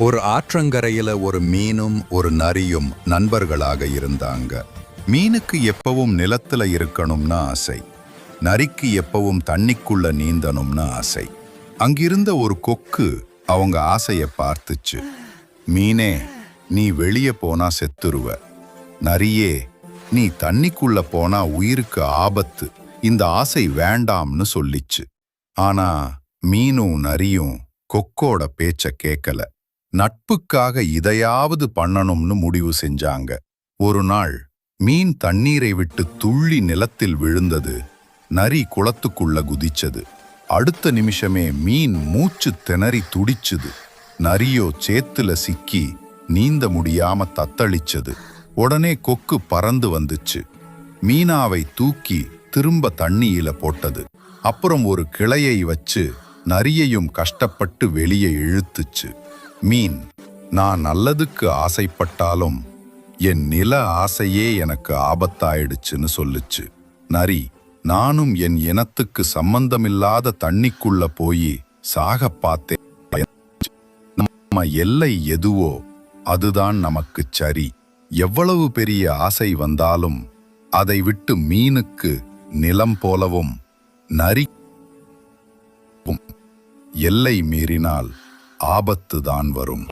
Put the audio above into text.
ஒரு ஆற்றங்கரையில ஒரு மீனும் ஒரு நரியும் நண்பர்களாக இருந்தாங்க. மீனுக்கு எப்பவும் நிலத்துல இருக்கணும்னு ஆசை, நரிக்கு எப்பவும் தண்ணிக்குள்ள நீந்தணும்னு ஆசை. அங்கிருந்த ஒரு கொக்கு அவங்க ஆசைய பார்த்துச்சு. மீனே, நீ வெளியே போனா செத்துருவ. நரியே, நீ தண்ணிக்குள்ள போனா உயிருக்கு ஆபத்து. இந்த ஆசை வேண்டாம்னு சொல்லிச்சு. ஆனா மீனும் நரியும் கொக்கோட பேச்ச கேட்கல. நட்புக்காக இதையாவது பண்ணணும்னு முடிவு செஞ்சாங்க. ஒரு நாள் மீன் தண்ணீரை விட்டு துள்ளி நிலத்தில் விழுந்தது. நரி குளத்துக்குள்ள குதிச்சது. அடுத்த நிமிஷமே மீன் மூச்சு திணறி துடிச்சுது. நரியோ சேத்துல சிக்கி நீந்த முடியாம தத்தளிச்சது. உடனே கொக்கு பறந்து வந்துச்சு. மீனாவை தூக்கி திரும்ப தண்ணியில போட்டது. அப்புறம் ஒரு கிளையை வச்சு நரியையும் கஷ்டப்பட்டு வெளியே இழுத்துச்சு. மீன், நான் நல்லதுக்கு ஆசைப்பட்டாலும் என் நில ஆசையே எனக்கு ஆபத்தாயிடுச்சுன்னு சொல்லுச்சு. நரி, நானும் என் இனத்துக்கு சம்பந்தமில்லாத தண்ணிக்குள்ள போய் சாக பார்த்தேன். நம்ம எல்லை எதுவோ அதுதான் நமக்கு சரி. எவ்வளவு பெரிய ஆசை வந்தாலும் அதை விட்டு மீனுக்கு நிலம் போலவும் நரி எல்லை மீறினால் ஆபத்துதான் வரும்.